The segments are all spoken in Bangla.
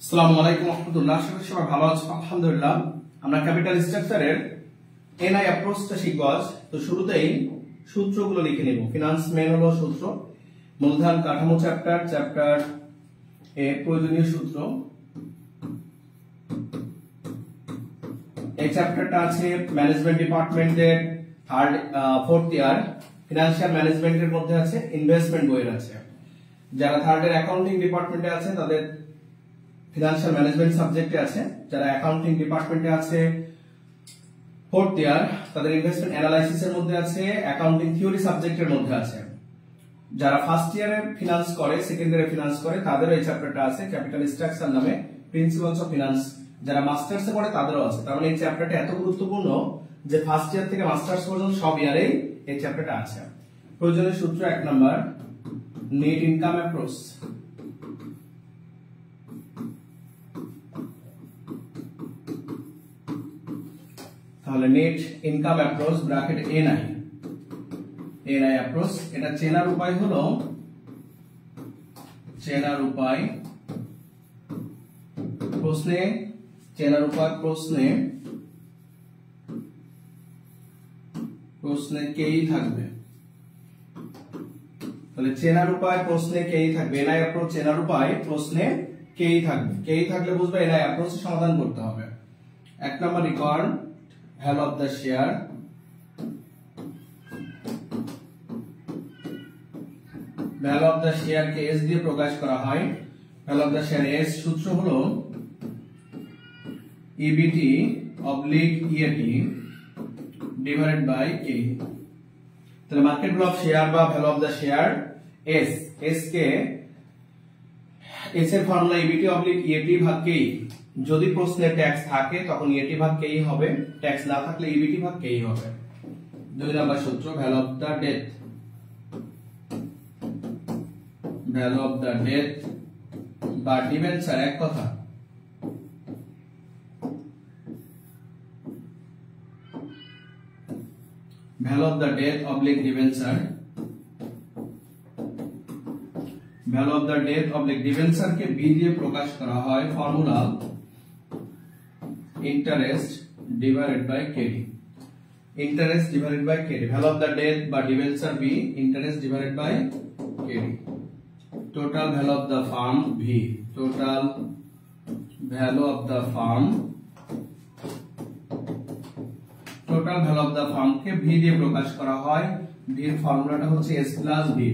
আসসালামু আলাইকুম রাহমাতুল্লাহ। আশা করি সবাই ভালো আছেন। আলহামদুলিল্লাহ। আমরা ক্যাপিটাল স্ট্রাকচারের এনআই অ্যাপ্রোচটা শিখব আজ। তো শুরুতেই সূত্রগুলো লিখে নেব। ফিনান্স মেন হলো সূত্র, মূলধন কাঠামো চ্যাপ্টার এ প্রয়োজনীয় সূত্র। এই চ্যাপ্টারটা আছে ম্যানেজমেন্ট ডিপার্টমেন্টের ফোর্থ ইয়ার ফিনান্সিয়াল ম্যানেজমেন্টের মধ্যে আছে, ইনভেস্টমেন্ট বইয়ের আছে। যারা থার্ড ইয়ার অ্যাকাউন্টিং ডিপার্টমেন্টে আছে তাদের ফিনান্সিয়াল ম্যানেজমেন্ট সাবজেক্টে আছে। যারা অ্যাকাউন্টিং ডিপার্টমেন্টে আছে ফোর্থ ইয়ার তাদের ইনভেস্টমেন্ট অ্যানালাইসিস এর মধ্যে আছে, অ্যাকাউন্টিং থিওরি সাবজেক্টের মধ্যে আছে। যারা ফার্স্ট ইয়ারে ফিনান্স করে, সেকেন্ড ইয়ারে ফিনান্স করে তাদেরও এই চ্যাপ্টারটা আছে, ক্যাপিটাল স্ট্রাকচার নামে, প্রিন্সিপালস অফ ফিনান্স। যারা মাস্টার্সে পড়ে তাদেরও আছে। তার মানে এই চ্যাপ্টারটা এত গুরুত্বপূর্ণ যে ফার্স্ট ইয়ার থেকে মাস্টার্স পর্যন্ত সব ইয়ারেই এই চ্যাপ্টারটা আছে। প্রয়োজনীয় সূত্র 1 নাম্বার, নেট ইনকাম অ্যাপ্রোচ। তাহলে net income approach bracket NI approach. এটা চেনার উপায় হলো, প্রশ্নে কেই থাকবে। তাহলে চেনার উপায় প্রশ্নে কেই থাকবে। এনআই অ্যাপ্রোচ চেনার উপায় প্রশ্নে কেই থাকবে। কেই থাকলে বুঝবে এনআই অ্যাপ্রোচ সমাধান করতে হবে। 1 নম্বর record value of the share. Value of the share কে এস দিয়ে প্রকাশ করা হয়। Value of the share S সূত্র হলো EBT oblique EAT divided by K. তাহলে মার্কেট ভ্যালু অফ শেয়ার বা value of the share S কে এস এর ফর্মুলা ইবিটি অবলিক ইএটি ভাগ কে। যদি প্রশ্নে ট্যাক্স থাকে তখন ইএটি ভাগ কেই হবে, ট্যাক্স না থাকলে ইবিটি ভাগ কেই হবে। 2 নম্বর সূত্র value of the debt. Value of the debt বা ডিবেঞ্চার এক কথা। Value of the debt oblique debenture. Value of the debt oblique debenture কে বি দিয়ে প্রকাশ করা হয়। Formula interest divided by KD. Interest divided by KD. Value of the debt বা debenture B, interest divided by KD. Total value of the firm V. Total value of the firm, total value of the farm K V দিয়ে প্রকাশ করা হয়। ভি এর ফর্মুলাটা হচ্ছে এস প্লাস ভি।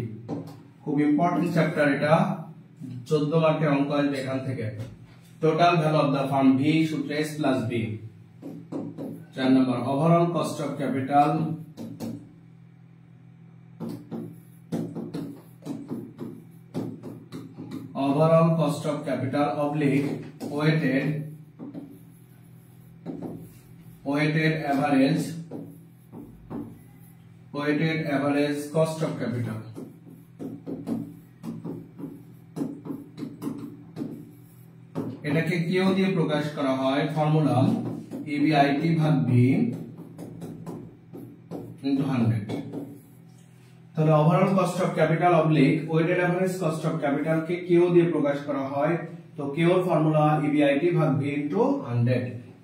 খুব ইম্পর্টেন্ট চ্যাপ্টার এটা, 14 মার্কের অঙ্ক আসবে এখান থেকে। Total value of the firm V সূত্র এস প্লাস ভি। 4 নম্বর overall cost of capital. Overall cost of capital oblique weighted average cost of capital. এটাকে কিউ দিয়ে প্রকাশ করা হয়। ফর্মুলা ইবিআইটি ভাগ বি ইনটু 100। তাহলে overall cost of capital oblique weighted average cost of capital কে কিউ দিয়ে প্রকাশ করা হয়। তো কিউ এর ফর্মুলা ইবিআইটি ভাগ বি ইনটু 100।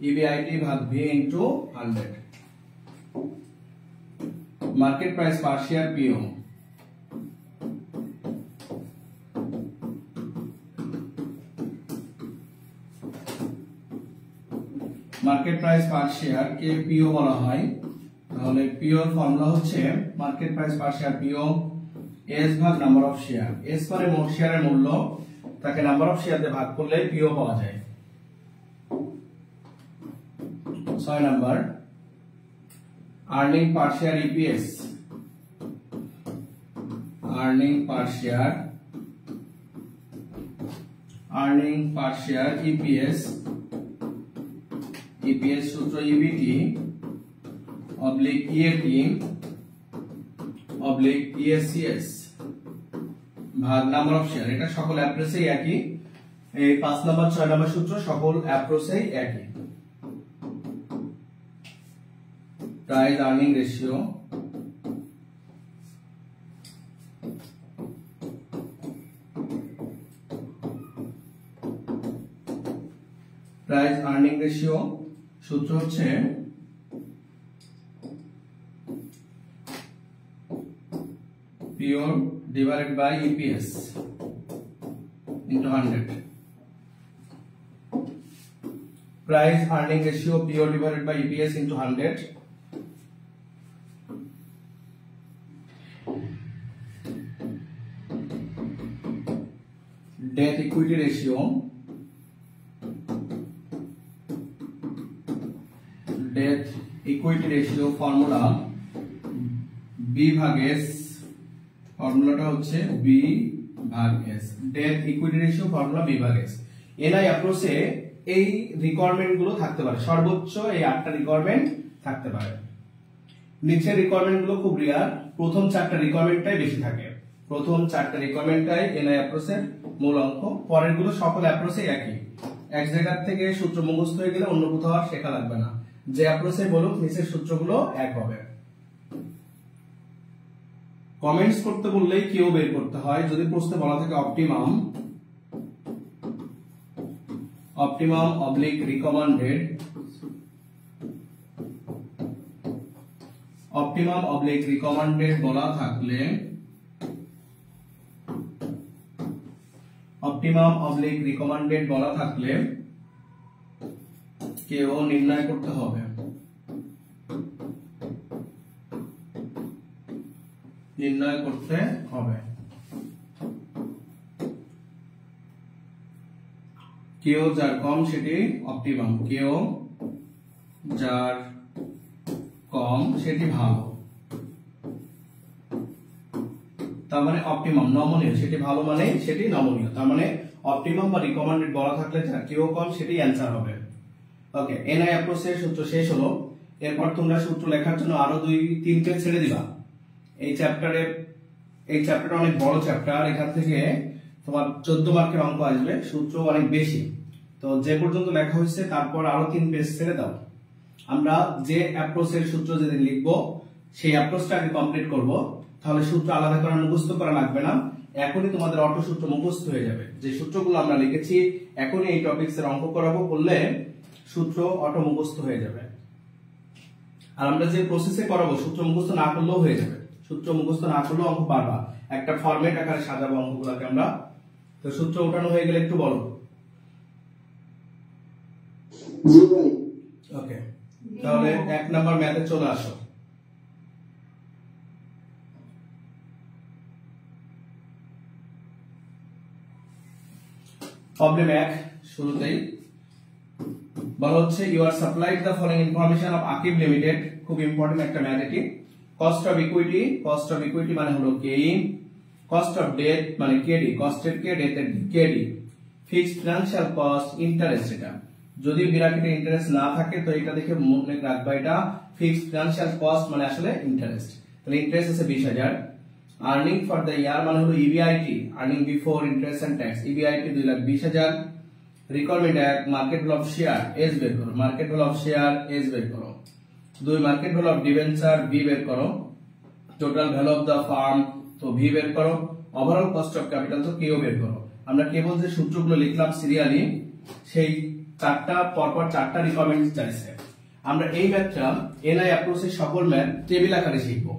ইবিআইটি ভাগ B into 100। Market price per share PO. Market price per share কে পিও বলা হয়। তাহলে পিও এর ফর্মুলা হচ্ছে market price per share PO S ভাগ নাম্বার অফ শেয়ার। এস মানে মোট শেয়ারের মূল্য, তাকে নাম্বার অফ শেয়ার দিয়ে ভাগ করলে পিও পাওয়া যায়। 6 নাম্বার আর্নিং পার শেয়ার ইপিএস। আর্নিং পার শেয়ার ইপিএস। ইপিএস সূত্র ইবিটি অবলিক ইএটি অবলিক ইএসসিএস ভাগ নাম্বার অফ শেয়ার। এটা সকল অ্যাপ্রোচেই একই। এই 5 নাম্বার 6 নাম্বার সূত্র সকল অ্যাপ্রোচেই একই। Price earning ratio. Price earning ratio সূত্র হচ্ছে pure divided by EPS into 100 price earning ratio PO divided by EPS into 100 debt equity ratio formula B ভাগ S ফর্মুলাটা হচ্ছে B ভাগ S debt equity ratio formula B ভাগ S এনআই অ্যাপ্রোচে এই রিকোয়ারমেন্ট গুলো থাকতে পারে, সর্বোচ্চ এই 8টা রিকোয়ারমেন্ট থাকতে পারে। নিচের রিকোয়ারমেন্ট গুলো খুব রিয়ার, প্রথম 4টা রিকোয়ারমেন্টটাই বেশি থাকে। প্রথম 4টা রিকোয়ারমেন্টটাই এনআই অ্যাপ্রোচের মূল অঙ্ক, পরের গুলো সকল অ্যাপ্রোচে একই। এক জায়গা থেকে সূত্র মুখস্থ হয়ে গেলে অন্য কোথাও আর শেখা লাগবে না, যে অ্যাপ্রোচে বলুক নিচের সূত্রগুলো এক হবে। কমেন্টস করতে বললেই কেউ বের করতে হয়, যদি প্রশ্নে বলা থাকে optimum oblique recommended, optimum oblique recommended বলা থাকলে কেউ নির্ণয় করতে হবে। কেউ যার কম সেটি অপটিমাম, কেউ যার কম সেটি ভালো, তার মানে অপটিমাম নমনীয়, সেটি ভালো মানে সেটি নমনীয়, তার মানে অপটিমাম বা রিকমান্ডেড বলা থাকলে যার কেউ কম সেটি অ্যান্সার হবে। ওকে, এনআই অ্যাপ্রোচের সূত্র শেষ হলো। এরপর তোমরা সূত্র লেখার জন্য আরো 2-3 পেজ ছেড়ে দিবা। এই চ্যাপ্টারটা অনেক বড় চ্যাপ্টার, এখান থেকে তোমার 14 মার্কের অঙ্ক আসবে, সূত্র অনেক বেশি। তো যে পর্যন্ত লেখা হয়েছে তারপর আরো 3 পেজ ছেড়ে দাও। আমরা যে অ্যাপ্রোচের সূত্র যেদিন লিখবো সেই অ্যাপ্রোচটা আগে কমপ্লিট করব, তাহলে সূত্র আলাদা করে মুখস্থ করা লাগবে না, এখনই তোমাদের অটো সূত্র মুখস্থ হয়ে যাবে। যে সূত্রগুলো আমরা লিখেছি এখনই এই টপিকসের অঙ্ক করাবো, করলে সূত্র অটো মুখস্থ হয়ে যাবে। আর আমরা যে প্রসেসে করাবো সূত্র মুখস্থ না করলেও হয়ে যাবে, সূত্র মুখস্থ না করলেও অঙ্ক পারবা, একটা ফরম্যাট আকারে সাজাবো অঙ্কগুলোকে আমরা। তো সূত্র উঠানো হয়ে গেলে একটু বলো। জি ভাই। ওকে, তাহলে 1 নাম্বার ম্যাথে চলে আসো। প্রবলেম 1 শুরুতেই বলা হচ্ছে you are supplied the following information of Akib limited, খুব ইম্পর্টেন্ট একটা ম্যাথ এটি। কস্ট অফ ইকুইটি মানে হলো কেই, কস্ট অফ ডেট মানে কেডি, কস্টের কে ডেটের K D, fixed financial cost interest, এটা যদি ব্র্যাকেটে ইন্টারেস্ট না থাকে তো এটা দেখে মনে রাখবা এটা ফিক্সড ফিনান্সিয়াল কস্ট মানে আসলে ইন্টারেস্ট। তাহলে ইন্টারেস্ট আছে 20,000। আর্নিং ফর দ্য ইয়ার মানে হলো EBIT, earning before interest and tax, EBIT 2,20,000। Requirement 1 market value of share S বের করো, market value of share S বের করো। 2 market value of debenture V বের করো। Total value of the firm তো ভি বের করো। ওভারঅল কস্ট অফ ক্যাপিটাল তো কেও বের করো। আমরা কেবল যে সূত্রগুলো লিখলাম সিরিয়ালি, সেই পরপর 4টা রিকোয়ারমেন্ট চাইছে। আমরা এই ম্যাথটা এনআই অ্যাপ্রোচের সকল ম্যাথ টেবিল আকারে শিখবো।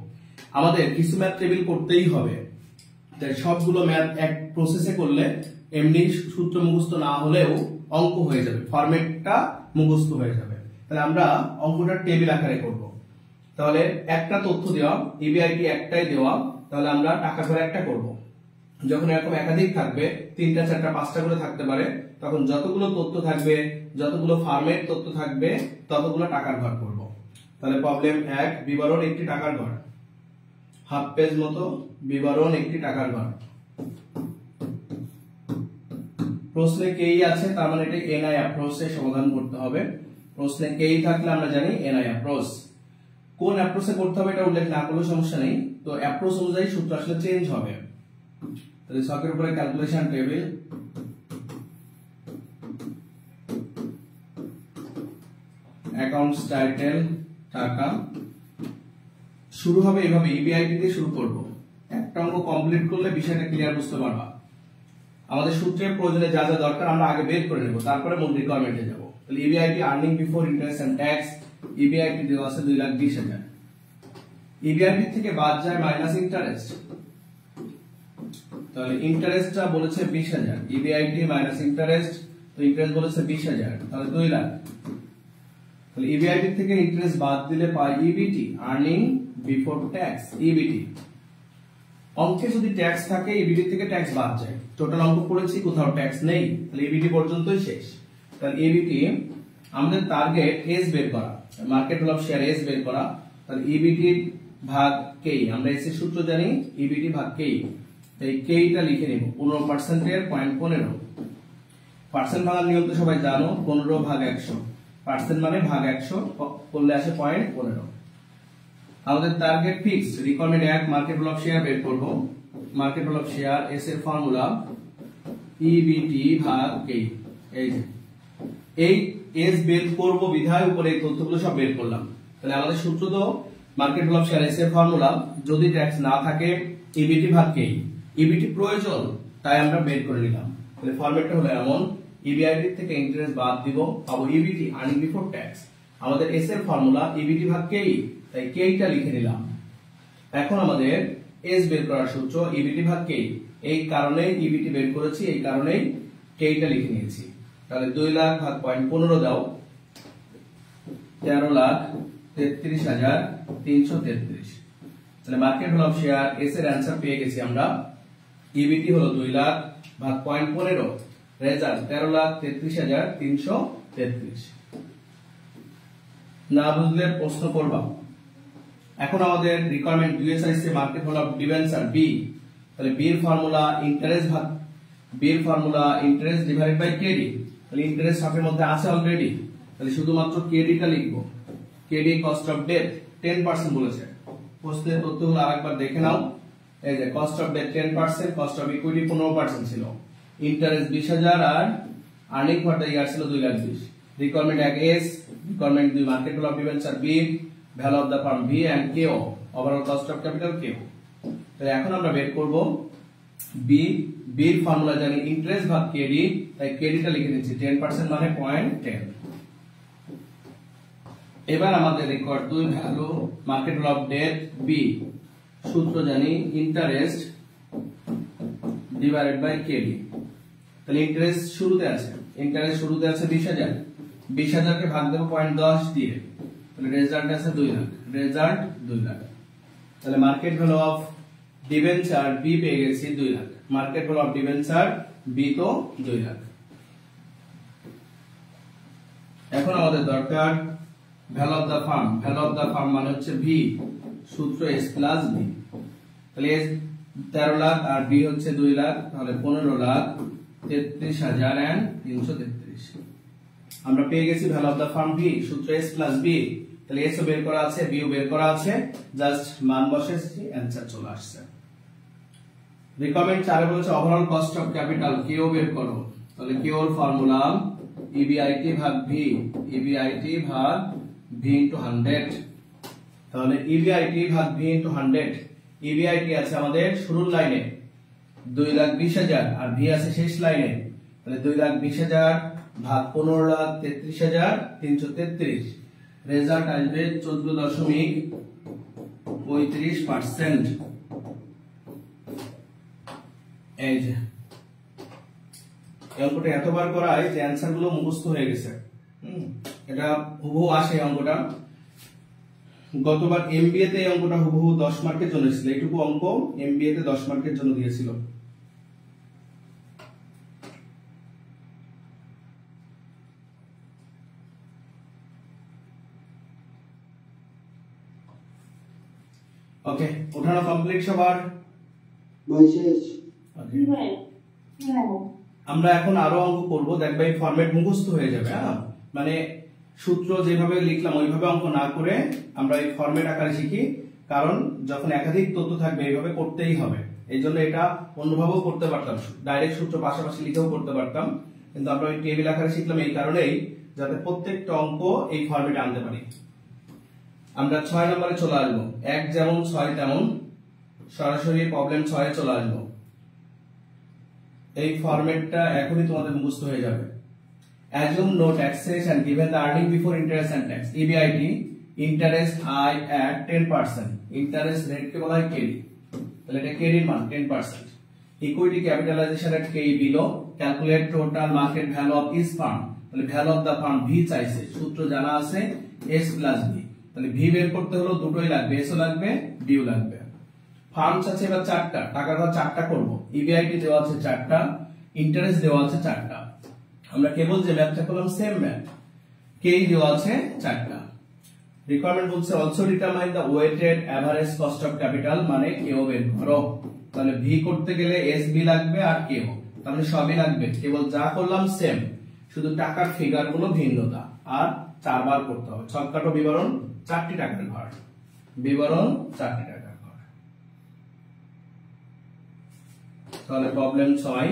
আমাদের কিছু ম্যাথ টেবিল করতেই হবে, তাই সবগুলো ম্যাথ এক প্রসেসে করলে এমনি সূত্র মুখস্থ না হলেও অঙ্ক হয়ে যাবে, ফরম্যাটটা মুখস্থ হয়ে যাবে। তাহলে আমরা অঙ্কটা টেবিল আকারে করব। তাহলে একটা তথ্য দেওয়া, ইবিআইটি একটাই দেওয়া, তাহলে আমরা টাকা করে একটা করব। যখন এরকম একাধিক থাকবে, 3টা 4টা 5টা করে থাকতে পারে, তখন যতগুলো তথ্য থাকবে, যতগুলো ফরম্যাট তথ্য থাকবে, ততগুলো টাকার ঘর করব। তাহলে প্রবলেম 1 বিবরণ একটি টাকার ঘর, হাফ পেজ মতো বিবরণ একটি টাকার ঘর। প্রশ্নে কেই আছে, তার মানে এটা এনআই অ্যাপ্রোচে সমাধান করতে হবে। প্রশ্নে কেই থাকলে আমরা জানি এনআই অ্যাপ্রোচ। কোন অ্যাপ্রোচে করতে হবে এটা উল্লেখ না করলেও সমস্যা নেই, তো অ্যাপ্রোচ অনুযায়ী সূত্র আসলে চেঞ্জ হবে। তাহলে ছকের উপরে ক্যালকুলেশন টেবিল, অ্যাকাউন্টস টাইটেল টাকা, শুরু হবে এভাবে, ইবিআইটি দিয়ে শুরু করব। একটা অঙ্ক কমপ্লিট করলে বিষয়টা ক্লিয়ার বুঝতে পারবা। আমাদের সূত্রের প্রয়োজনে যা যা দরকার আমরা আগে বের করে নেব, তারপরে মূল রিকোয়ারমেন্টে যাব। তাহলে EBIT earning before interest and tax, EBIT দেওয়া আছে 2,20,000। ইবিআইটি থেকে বাদ যায় মাইনাস ইন্টারেস্ট, তাহলে ইন্টারেস্টটা বলেছে 20,000, ইবিআইটি মাইনাস ইন্টারেস্ট, তো ইন্টারেস্ট বলেছে 20,000, তাহলে 2 লাখ। তাহলে ইবিআইটি থেকে ইন্টারেস্ট বাদ দিলে পাই EBT earning before tax, EBT. অঙ্কে যদি ট্যাক্স থাকে ইবিটি থেকে ট্যাক্স বাদ যায়, টোটাল অঙ্ক করেছি কোথাও ট্যাক্স নেই, তাহলে ইবিটি পর্যন্তই শেষ। তাহলে ইবিটি আমাদের টার্গেট এস বের করা, market value of share S বের করা, তাহলে ইবিটি ভাগ কে, আমরা এস এর সূত্র জানি ইবিটি ভাগ কে, এই কেটা লিখে নেব 15% এর 0.15, পার্সেন্ট ভাঙার নিয়ম তো সবাই জানো, 15 ভাগ 100, পার্সেন্ট মানে ভাগ 100 করলে আসে 0.15। আমাদের target fixed, requirement 1 market value of share বের করব, market value of share S এর ফর্মুলা ইবিটি ভাগ কে, এই এস বের করব বিধায় উপরে এই তথ্যগুলো সব বের করলাম। তাহলে আমাদের সূত্র তো market value of share S এর ফর্মুলা, যদি ট্যাক্স না থাকে ইবিটি ভাগ কে, ইবিটি প্রয়োজন তাই আমরা বের করে নিলাম। তাহলে ফরম্যাটটা হলো এমন, ইবিআইটি থেকে ইন্টারেস্ট বাদ দিব, পাবো ইবিটি আর্নিং বিফোর ট্যাক্স, আমাদের এস এর ফর্মুলা ইবিটি ভাগ কে, তাই কেটা লিখে নিলাম। এখন আমাদের এস বের করার সূত্র ইবিটি ভাগ কে, এই কারণে ইবিটি বের করেছি, এই কারণে কেটা লিখে নিয়েছি। তাহলে 2 লাখ ভাগ 0.15 দাও, 13,33,333। তাহলে market value of share S এর অ্যানসার পেয়ে গেছি আমরা, ইবিটি হলো 2 লাখ ভাগ 0.15, রেজাল্ট 13,33,333। না বুঝলে প্রশ্ন করবা। এখন আমাদের রিকোয়ারমেন্ট 2 এস আইছে market value of debenture B, তাহলে বি এর ফর্মুলা ইন্টারেস্ট ভাগ, বি এর formula interest divided by K D, তাহলে ইন্টারেস্ট হাফের মধ্যে আছে অলরেডি, তাহলে শুধুমাত্র কেডিটা লিখবো, কেডি কস্ট অফ ডেট 10% বলেছে, প্রশ্নের তথ্যগুলো আরেকবার দেখে নাও। এই যে cost of debt 10%, cost of equity 15% ছিল, ইন্টারেস্ট 20,000 আর আর্নিং ফর দ্য ইয়ার ছিল 2,20,000। Requirement 1 S, requirement 2 market value of debenture B, value of the firm V and K O, overall cost of capital K O. তাহলে এখন আমরা বের করব বি, বি এর ফর্মুলা জানি ইন্টারেস্ট ভাগ কেডি, তাই কেডিটা লিখে দিচ্ছি 10% মানে 0.10। এবার আমাদের record 2 value market value of debt B, সূত্র জানি ইন্টারেস্ট ডিভাইডেড বাই কেডি। তাহলে ইন্টারেস্ট শুরুতে আছে, ইন্টারেস্ট শুরুতে আছে 20,000, 20,000 কে ভাগ দেব 0.10 দিয়ে, তাহলে রেজাল্ট আছে 2 লাখ, রেজাল্ট 2 লাখ। তাহলে market value of debenture B পেয়ে গেছি 2 lakh, market value of debenture B তো 2 লাখ। এখন আমাদের দরকার value of the firm, value of the firm মানে হচ্ছে ভি, সূত্র এস প্লাস বি, তাহলে এস 13 লাখ আর বি হচ্ছে 2 লাখ, তাহলে 15,33,333। আমরা পেয়ে গেছি value of the firm V, সূত্র এস প্লাস বি, তাহলে এস ও বের করা আছে, বি ও বের করা আছে, জাস্ট মান বসেছি, অ্যানসার চলে আসছে। রিকোয়ারমেন্ট 4 এ বলেছে ওভারঅল কস্ট অফ ক্যাপিটাল কেও বের করো, তাহলে কেও এর ফর্মুলা ইবিআইটি ভাগ ভি, ইবিআইটি ভাগ ভি ইনটু 100, তাহলে ইবিআইটি ভাগ ভি ইনটু 100, ইবিআইটি আছে আমাদের শুরুর লাইনে 2,20,000 আর ভি আছে শেষ লাইনে, তাহলে 2,20,000 ভাগ 15,33,333, রেজাল্ট আসবে 14.35%। এই যে অঙ্কটা এতবার করায় যে অ্যানসার গুলো মুখস্থ হয়ে গেছে, এটা হুবহু আসে অঙ্কটা। গতবার এমবিএ তে অঙ্কটা হুবহু 10 মার্কের জন্য ছিল, এইটুকু অঙ্ক এমবিএ তে 10 মার্কের জন্য দিয়েছিল। ওকে, ওঠানো কমপ্লিট সবার? আমরা এখন আরো অঙ্ক করব, দেখবে এই ফরম্যাট মুখস্থ হয়ে যাবে। মানে সূত্র যেভাবে লিখলাম ওইভাবে অঙ্ক না করে আমরা এই ফরম্যাট আকারে শিখি, কারণ যখন একাধিক তথ্য থাকবে এইভাবে করতেই হবে। এই জন্য এটা অন্যভাবেও করতে পারতাম, ডাইরেক্ট সূত্র পাশাপাশি লিখেও করতে পারতাম, কিন্তু আমরা ওই টেবিল আকারে শিখলাম এই কারণেই যাতে প্রত্যেকটা অঙ্ক এই ফরম্যাটে আনতে পারি। আমরা 6 নম্বরে চলে আসবো, এক যেমন 6 তেমন, সরাসরি প্রবলেম 6 এ চলে আসবো। এই ফরম্যাটটা এখনই তোমাদের মুখস্থ হয়ে যাবে। assume no taxes and given the earning before interest and tax, EBIT, interest I at 10%, interest rate কে বলা হয় KD, তাহলে এটা KD এর মান 10%, equity capitalization at KE below, calculate total market value of each firm, তাহলে value of the firm V চাইছে, সূত্র জানা আছে S plus B, তাহলে V বের করতে হলো দুটোই লাগবে, S ও লাগবে B ও লাগবে। ফার্মস আছে এবার 4টা, টাকার ঘর 4টা করব, EBIT দেওয়া আছে 4টা, ইন্টারেস্ট দেওয়া আছে 4টা, আমরা কেবল যে ম্যাথটা করলাম সেম ম্যাথ, KE দেওয়া আছে 4টা। রিকোয়ারমেন্ট বলছে also determine the weighted average cost of capital, মানে কেও বের করো, তাহলে ভি করতে গেলে SB লাগবে আর কেও, তাহলে সবই লাগবে, কেবল যা করলাম সেম, শুধু টাকার ফিগার গুলো ভিন্নতা, আর 4 বার করতে হবে। ছককাটো বিবরণ 4টি টাকার ঘর, বিবরণ 4টি টাকার ঘর। তাহলে প্রবলেম 6,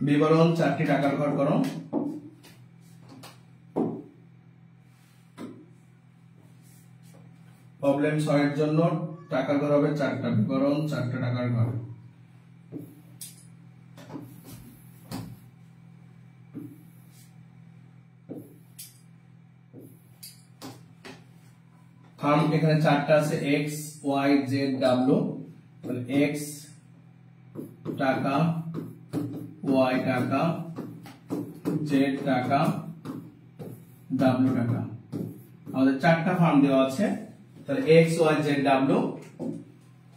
বিবরণ 4টি টাকার ঘর করো। প্রবলেম 6 এর জন্য টাকার ঘর হবে 4টা, বিবরণ 4টা টাকার ঘর। ফার্ম এখানে 4টা আছে, X Y Z W, তাহলে X টাকা, Y টাকা, Z টাকা, W টাকা, আমাদের 4টা ফার্ম দেওয়া আছে, তাহলে X Y Z W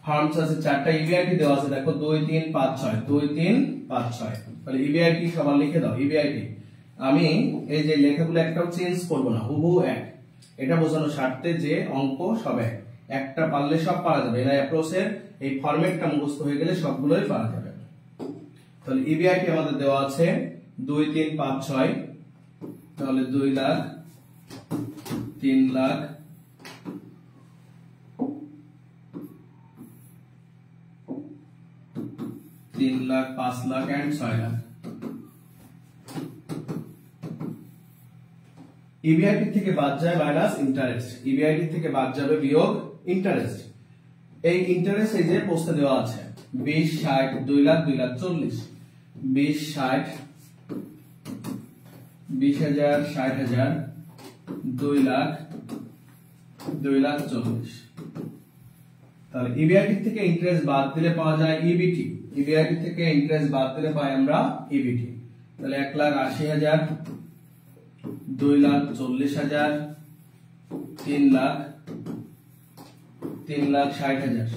firms আছে 4টা, EBIT দেওয়া আছে দেখো 2 3 5 6, 2 3 5 6, তাহলে EBIT সবার লিখে দাও। EBIT আমি এই যে লেখাগুলো একটাও চেঞ্জ করব না, হুবহু এক, এটা বোঝানোর স্বার্থে যে অঙ্ক সব এক, একটা পারলে সব পারা যাবে, এর অ্যাপ্রোচের এই ফরম্যাটটা মুখস্থ হয়ে গেলে সবগুলোই পারা যাবে। তাহলে EBIT আমাদের দেওয়া আছে 2 3 5 6, তাহলে 2 লাখ, 3 লাখ, 3 লাখ, 5 লাখ এন্ড 6 লাখ। EBIT থেকে বাদ যায় মাইনাস ইন্টারেস্ট, EBIT থেকে বাদ যাবে বিয়োগ ইন্টারেস্ট। এই ইন্টারেস্ট এই যে প্রশ্নে দেওয়া আছে 20 60 2 লাখ 2 লাখ 40, 20 60 20,000 60,000 2 লাখ 2 লাখ 40, তাহলে EBIT থেকে ইন্টারেস্ট বাদ দিলে পাওয়া যায় EBT, EBIT থেকে ইন্টারেস্ট বাদ দিলে পাই আমরা EBT, তাহলে 1,80,000 2 লাখ 40,000 3 লাখ 60,000,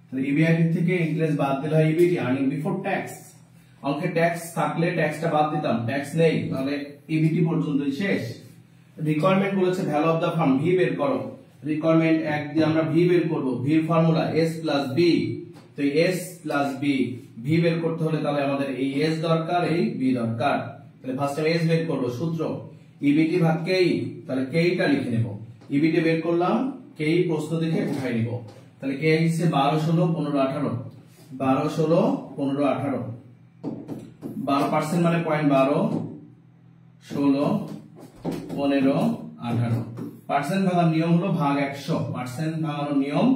তাহলে EBIT থেকে ইন্টারেস্ট বাদ দিলে হয় EBT, আর্নিং বিফোর ট্যাক্স। অঙ্কে ট্যাক্স থাকলে ট্যাক্সটা বাদ দিতাম, ট্যাক্স নেই, তাহলে EBT পর্যন্তই শেষ। রিকোয়ারমেন্ট বলেছে value of the firm V বের করো, রিকোয়ারমেন্ট 1 দিয়ে আমরা ভি বের করব, ভির ফর্মুলা S প্লাস B, তো S প্লাস B ভি বের করতে হলে তাহলে আমাদের এই S দরকার, এই B দরকার, তাহলে ফার্স্ট টাইম S বের করব, সূত্র EBT ভাগ KE, তাহলে KE টা লিখে নেব, EBT বের করলাম, KE প্রশ্ন দেখে উঠাই নিব, তাহলে KE হচ্ছে 12 16 15 18, 12 16 15 18, 12% মানে 0.12 16 15 18, পার্সেন্ট ভাঙার নিয়ম হলো ভাগ 100, পার্সেন্ট ভাঙানোর নিয়ম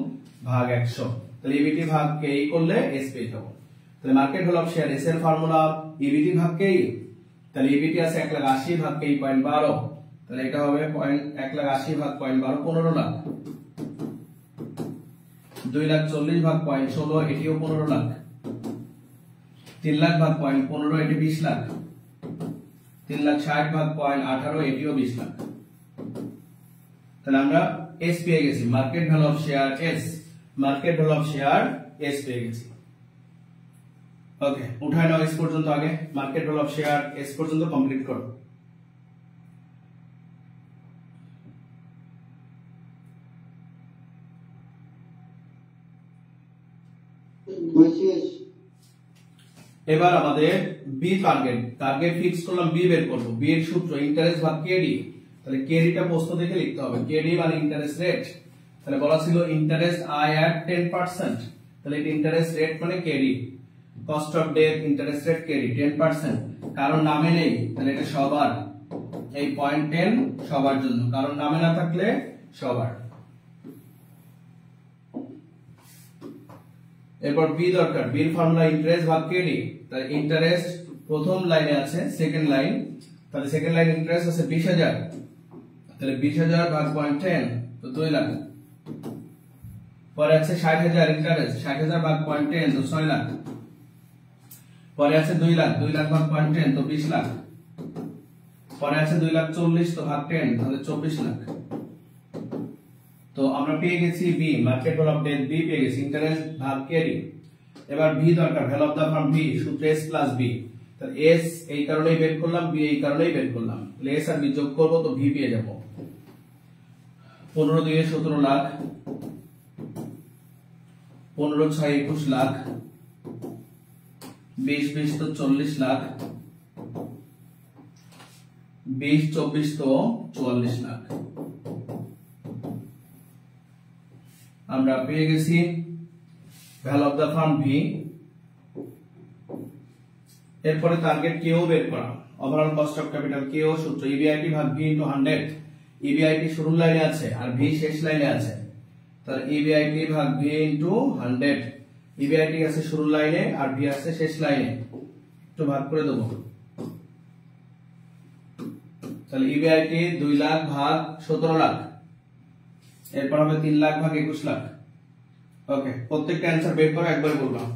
ভাগ 100, তাহলে EBT ভাগ KE করলে S পেয়ে যাবো। তাহলে market value of share S এর ফর্মুলা EBT ভাগ KE, তাহলে EBT আছে 1,80,000 ভাগ KE 0.12, তাহলে এটা হবে 1,80,000 ভাগ 0.12 15 লাখ, 2,40,000 ভাগ 0.16 এটিও 15 লাখ, 3 লাখ ভাগ 0.15 এটি 20 লাখ, 3,60,000 ভাগ 0.18 এটিও 20 লাখ। তাহলে আমরা S পেয়ে গেছি, market value of share S, market value of share S পেয়ে গেছি। ওকে, উঠায় নাও S পর্যন্ত, আগে market value of share S পর্যন্ত কমপ্লিট করো। এবার আমাদের বি টার্গেট ফিক্স করলাম, বি বের করব, বি এর সূত্র ইন্টারেস্ট ভাগ কেডি, তাহলে কেডি টা প্রশ্ন দেখে লিখতে হবে, কেডি মানে ইন্টারেস্ট রেট, তাহলে বলা ছিল ইন্টারেস্ট আই এট 10%, তাহলে এটা ইন্টারেস্ট রেট মানে K D, cost of debt interest rate K D 10%, কারণ নামে নেই তাহলে এটা সবার, এই 0.10 সবার জন্য, কারণ নামে না থাকলে সবার। এরপর বি দরকার, বির ফর্মুলা ইন্টারেস্ট ভাগ কেডি। তাহলে ইন্টারেস্ট প্রথম লাইনে আছে, সেকেন্ড লাইন, তাহলে সেকেন্ড লাইন ইন্টারেস্ট আছে 20,000, তাহলে 20,000 ভাগ 0.10 তো 2 লাখ। পরে আছে 60,000 ইন্টারেস্ট, 60,000 ভাগ 0.10 তো 6 লাখ। পরে আছে 2 লাখ, 2 লাখ ভাগ 0.10 তো 20 লাখ। পরে আছে 2,40,000 তো ভাগ 10 তাহলে 24 লাখ। তো আমরা পেয়ে গেছি B, market value of debt B পেয়ে গেছি, ইন্টারেস্ট ভাগ ক্যারি। এবার ভি দরকার, value of the firm V, সূত্র এস প্লাস বি। তাহলে এস এই কারণেই বের করলাম, বি এই কারণেই বের করলাম, তাহলে এস আর বি যোগ করব তো ভি পেয়ে যাব। 15 2 17 লাখ, 15 6 21 লাখ, 20 20 তো 40 লাখ, 20 24 তো 44 লাখ। আমরা পেয়ে গেছি value of the firm V. এরপরে টার্গেট কেও বের করা, ওভারঅল কস্ট অফ ক্যাপিটাল কেও সূত্র ইবিআইটি ভাগ ভি ইনটু 100। ইবিআইটি শুরুর লাইনে আছে আর ভি শেষ লাইনে আছে, তাহলে ইবিআইটি ভাগ ভি ইনটু 100। ইবিআইটি আছে শুরুর লাইনে আর ভি আছে শেষ লাইনে, একটু ভাগ করে দেব। তাহলে ইবিআইটি 2 লাখ ভাগ 17 লাখ, এরপর হবে 3 লাখ ভাগ 21 লাখ। ওকে, প্রত্যেকটা অ্যানসার বের করে একবার বললাম।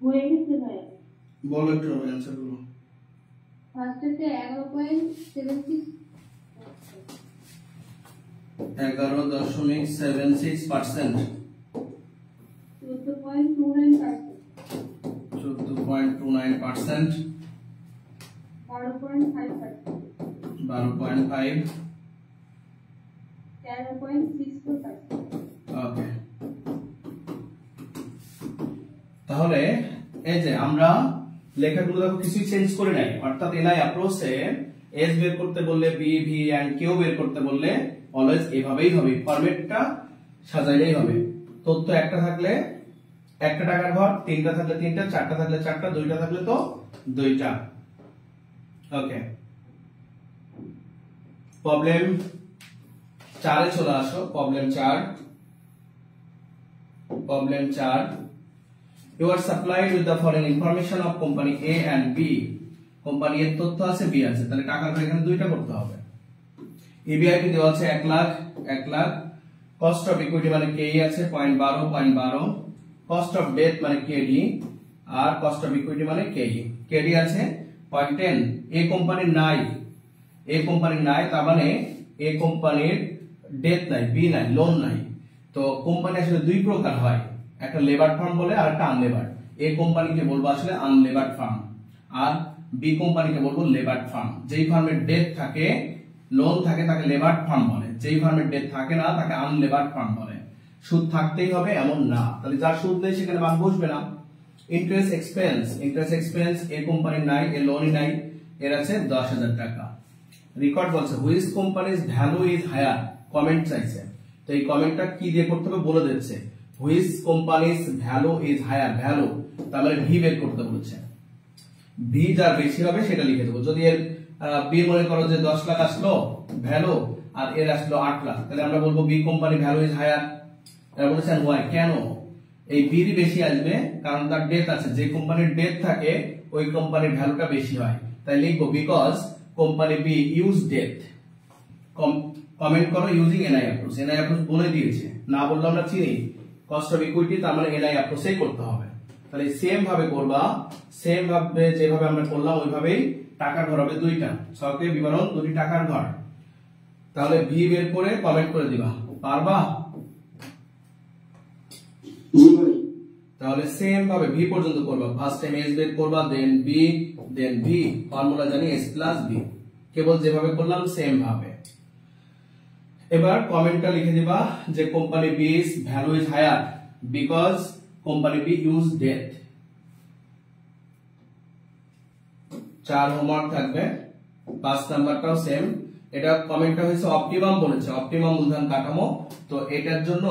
হয়ে গেছে ভাই, বলো একটু অ্যানসার গুলো। ফার্স্টেতে 11.76, 11.76%, 14.29%, 14.29%, 12.5%, 12.5, 13.64%। ওকে। তাহলে এই যে আমরা লেখাগুলো দেখো কিছুই চেঞ্জ করে নাই, অর্থাৎ এনআই অ্যাপ্রোচে এস বের করতে বললে বি ভি এন্ড কিউ বের করতে বললে অলওয়েজ এভাবেই হবে, ফরম্যাটটা সাজাইলেই হবে। তথ্য একটা থাকলে একটা টাকার ঘর, তিনটা থাকলে তিনটা, চারটা থাকলে চারটা, দুইটা থাকলে তো দুইটা। ওকে, প্রবলেম 4 এ চলে আসো। Problem 4, problem 4, you are supplied with the following information of company A and B। Company এর তথ্য আছে, বি আছে, তাহলে টাকার ঘর এখানে দুইটা করতে হবে। ইবিআইটি দেওয়া আছে 1 lakh, 1 lakh. Cost of equity মানে কেই আছে 0.12, কস্ট অফ ডেট মানে কেডি, আর কস্ট অফ ইকুইটি মানে কেই। কেডি আছে 0.10। এ কোম্পানির নাই, এ কোম্পানির নাই, তার মানে এ কোম্পানির ডেট নাই, বি নাই, লোন নাই। তো কোম্পানি আসলে দুই প্রকার হয়, একটা লেবার ফার্ম বলে আর একটা আনলেবার। এ কোম্পানিকে বলবো আসলে আনলেবার ফার্ম, আর বি কোম্পানিকে বলবো লেবার ফার্ম। যেই ফার্মের ডেট থাকে, লোন থাকে, তাকে লেবার ফার্ম বলে। যেই ফার্মের ডেট থাকে না তাকে আনলেবার ফার্ম বলে। সুদ থাকতেই হবে এমন না, তাহলে যার সুদ নেই সেখানে মান বসবে না। ইন্টারেস্ট এক্সপেন্স, ইন্টারেস্ট এক্সপেন্স এ কোম্পানির নাই, এ লোনই নাই, এর আছে 10,000 টাকা। রেকর্ড বলছে which company's value is higher, comment চাইছে, তো এই কমেন্টটা কি দিয়ে করতে হবে বলে দিচ্ছে। Which company's value is higher, value তার মানে ভি বের করতে বলছে। ভি যার বেশি হবে সেটা লিখে দেবো। যদি এর বি মনে করো যে 10 লাখ আসলো ভ্যালু আর এর আসলো 8 লাখ, তাহলে আমরা বলবো B company value is higher. এরা বলেছেন ওয়াই, কেন? এই বির বেশি আসবে কারণ তার ডেট আছে, যে কোম্পানির ডেট থাকে ওই কোম্পানির ভ্যালুটা বেশি হয়, তাই লিখবো because company B use debt. Comment করো using NI approach, NI approach বলে দিয়েছে, না বললে আমরা চিনি কস্ট অফ ইকুইটি, তার মানে এনআই অ্যাপ্রোচেই করতে হবে। তাহলে সেম ভাবে করবা, সেম ভাবে যেভাবে আমরা করলাম ওইভাবেই টাকার ঘর হবে দুইটা, সরকারি বিবরণ দুটি টাকার ঘর। তাহলে ভি বের করে কমেন্ট করে দিবা, পারবা? তাহলে সেম ভাবে ভি পর্যন্ত করবা, ফার্স্ট টাইম এস বের করবা, then B, then V, formula জানি এস প্লাস বি, কেবল যেভাবে করলাম সেম ভাবে। এবার কমেন্টটা লিখে দিবা যে company B's value is higher because company B use debt. 4 homework থাকবে। 5 নাম্বারটাও সেম। এটা কমেন্টটা হয়েছে অপটিমাম বলেছে, অপটিমাম মূলধন কাঠামো। তো এটার জন্য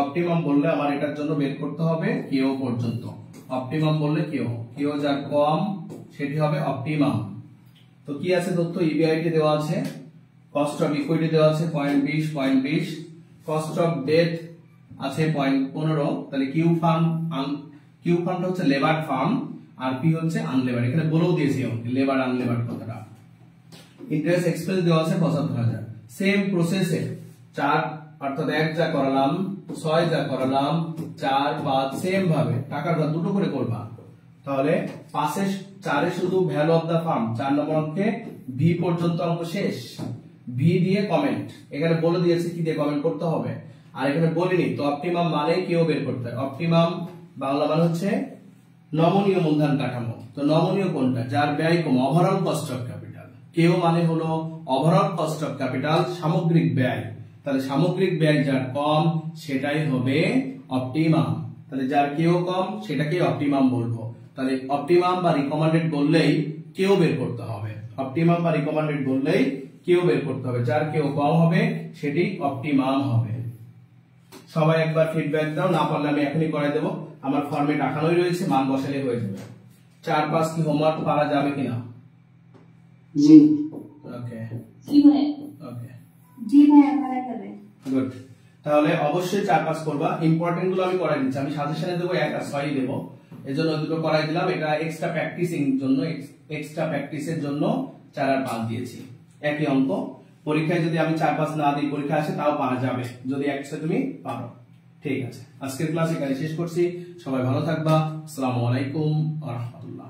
অপটিমাম বললে আমার এটার জন্য বের করতে হবে কেও পর্যন্ত। অপটিমাম বললে কেও যার কম সেটি হবে অপটিমাম। তো কি আছে তথ্য? ইবিআইটি দেওয়া আছে, কস্ট অফ ইকুইটি দেওয়া আছে 0.20, কস্ট অফ ডেথ আছে 0.15। তাহলে কিউ ফান্ড হচ্ছে লেবার ফার্ম আর পি হচ্ছে আনলেবার। এখানে বলেও দিয়েছি লেবার আনলেবার কথাটা। ইন্টারেস্ট এক্সপেন্স দেওয়া আছে 75,000। সেম প্রসেসে 4 অর্থাৎ 1 যা করালাম, 6 যা করালাম, 4, 5 সেম ভাবে টাকার ভাগ দুটো করে করবা। তাহলে 4 শুধু ভ্যালু অফ দা ফার্ম, 4 নম্বর অঙ্কে ভি পর্যন্ত অঙ্ক শেষ। ভি দিয়ে কমেন্ট, এখানে বলে দিয়েছে কি দিয়ে কমেন্ট করতে হবে, আর এখানে বলিনি। তো অপটিমাম মানে কেউ বের করতে হয়। অপটিমাম বাংলা মানে হচ্ছে নমনীয় মূলধন কাঠামো। তো নমনীয় কোনটা? যার ব্যয় কম, ওভারঅল কস্ট অফ ক্যাপিটাল। কেউ মানে হলো ওভারঅল কস্ট অফ ক্যাপিটাল, সামগ্রিক ব্যয়। তাহলে সামগ্রিক ব্যয় যার কম সেটাই হবে অপটিমাম। তাহলে যার কেউ কম সেটাকে অপটিমাম বলবো। তাহলে অপটিমাম বা রিকমেন্ডেড বললেই কেউ বের করতে হবে। অপটিমাম বা রিকমেন্ডেড বললেই কেউ বের করতে হবে। যার কেউ কম হবে সেটি অপটিমাম হবে। সবাই একবার ফিডব্যাক দাও, না পারলে আমি এখনই করাই দেবো। আমার ফর্মে টাকানোই রয়েছে, মান বসালে হয়ে যাবে। 4-5 কি হোমওয়ার্ক পারা যাবে কিনা? জি ওকে জি ভাইয়া। ওকে জি ভাইয়া, পারা যাবে। গুড। তাহলে অবশ্যই 4-5 করবা। ইম্পর্টেন্ট গুলো আমি করাই দিচ্ছি। আমি সাজেশনে দেবো 1 আর 6 দেবো, এজন্য দুটো করাই দিলাম। এটা এক্সট্রা প্র্যাকটিসিং জন্য, এক্সট্রা প্র্যাকটিসের জন্য 4 আর 5 দিয়েছি। একই অঙ্ক। পরীক্ষায় যদি আমি 4-5 না দিই, পরীক্ষা আসে তাও পারা যাবে যদি 100 তুমি পারো। ঠিক আছে, আজকের ক্লাস এখানে শেষ করছি। সবাই ভালো থাকবা। আসসালামু আলাইকুম ওয়া রাহমাতুল্লাহ।